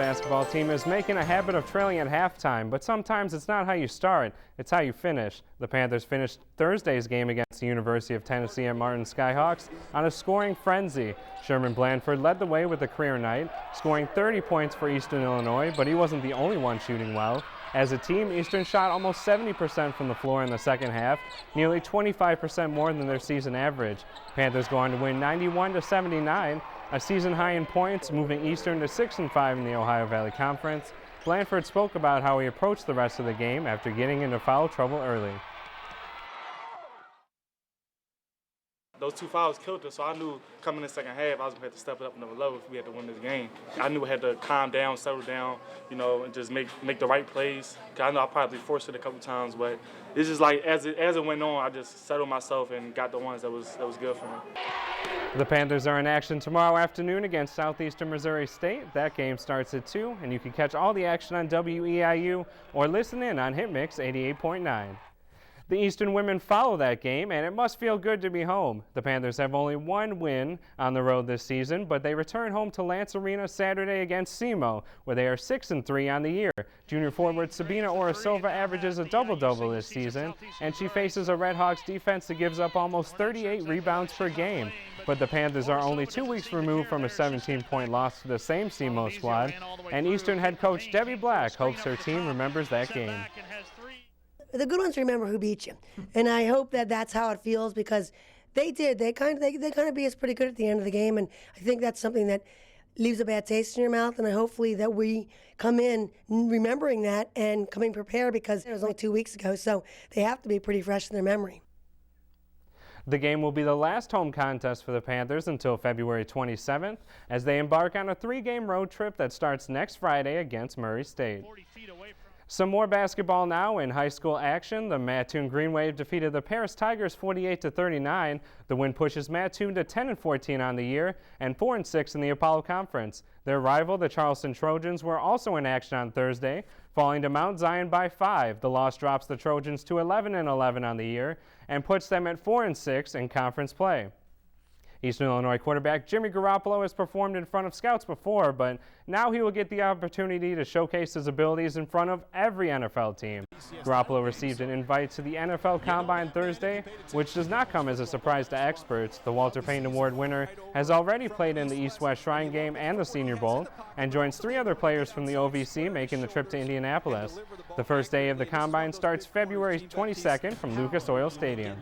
basketball team is making a habit of trailing at halftime, but sometimes it's not how you start, it's how you finish. The Panthers finished Thursday's game against the University of Tennessee at Martin Skyhawks on a scoring frenzy. Sherman Blandford led the way with a career night, scoring 30 points for Eastern Illinois, but he wasn't the only one shooting well. As a team, Eastern shot almost 70% from the floor in the second half, nearly 25% more than their season average. Panthers go on to win 91-79, a season high in points, moving Eastern to 6-5 in the Ohio Valley Conference. Blandford spoke about how he approached the rest of the game after getting into foul trouble early. Those two fouls killed us, so I knew coming in the second half I was going to have to step it up another level if we had to win this game. I knew I had to calm down, settle down, and just make the right plays. I know I probably forced it a couple times, but it's just like as it went on, I just settled myself and got the ones that was good for me. The Panthers are in action tomorrow afternoon against Southeastern Missouri State. That game starts at 2, and you can catch all the action on WEIU or listen in on Hitmix 88.9. The Eastern women follow that game, and it must feel good to be home. The Panthers have only one win on the road this season, but they return home to Lance Arena Saturday against SEMO, where they are 6-3 on the year. Junior forward Sabina Orasova averages a double-double this season, and she faces a Red Hawks defense that gives up almost 38 rebounds per game. But the Panthers are only 2 weeks removed from a 17-point loss to the same SEMO squad, and Eastern head coach Debbie Black hopes her team remembers that game. The good ones remember who beat you, and I hope that that's how it feels, because they did. They kind of beat us pretty good at the end of the game, and I think that's something that leaves a bad taste in your mouth. And hopefully that we come in remembering that and coming prepared, because it was only 2 weeks ago, so they have to be pretty fresh in their memory. The game will be the last home contest for the Panthers until February 27th, as they embark on a 3-game road trip that starts next Friday against Murray State. Some more basketball now in high school action. The Mattoon Green Wave defeated the Paris Tigers 48-39. The win pushes Mattoon to 10-14 on the year and 4-6 in the Apollo Conference. Their rival, the Charleston Trojans, were also in action on Thursday, falling to Mount Zion by 5. The loss drops the Trojans to 11-11 on the year and puts them at 4-6 in conference play. Eastern Illinois quarterback Jimmy Garoppolo has performed in front of scouts before, but now he will get the opportunity to showcase his abilities in front of every NFL team. Garoppolo received an invite to the NFL Combine Thursday, which does not come as a surprise to experts. The Walter Payton Award winner has already played in the East-West Shrine Game and the Senior Bowl, and joins 3 other players from the OVC making the trip to Indianapolis. The first day of the Combine starts February 22nd from Lucas Oil Stadium.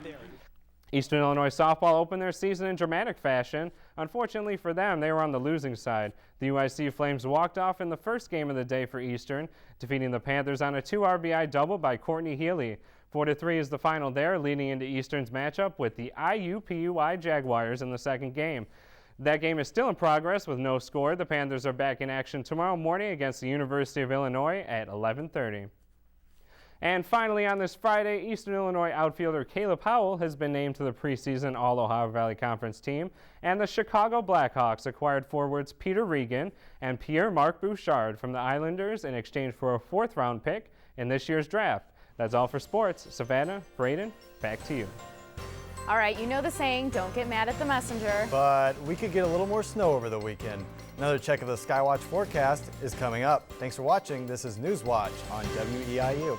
Eastern Illinois softball opened their season in dramatic fashion. Unfortunately for them, they were on the losing side. The UIC Flames walked off in the first game of the day for Eastern, defeating the Panthers on a 2 RBI double by Courtney Healy. 4-3 is the final there, leading into Eastern's matchup with the IUPUI Jaguars in the second game. That game is still in progress with no score. The Panthers are back in action tomorrow morning against the University of Illinois at 11:30. And finally on this Friday, Eastern Illinois outfielder Caleb Howell has been named to the preseason All-Ohio Valley Conference team, and the Chicago Blackhawks acquired forwards Peter Regan and Pierre-Marc Bouchard from the Islanders in exchange for a 4th-round pick in this year's draft. That's all for sports. Savannah, Braden, back to you. All right, you know the saying, don't get mad at the messenger. But we could get a little more snow over the weekend. Another check of the Skywatch forecast is coming up. Thanks for watching. This is Newswatch on WEIU.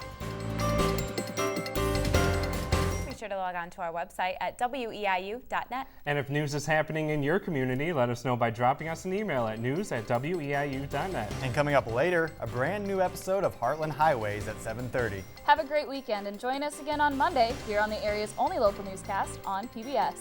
Be sure to log on to our website at weiu.net. And if news is happening in your community, let us know by dropping us an email at news@weiu.net. And coming up later, a brand new episode of Heartland Highways at 7:30. Have a great weekend and join us again on Monday here on the area's only local newscast on PBS.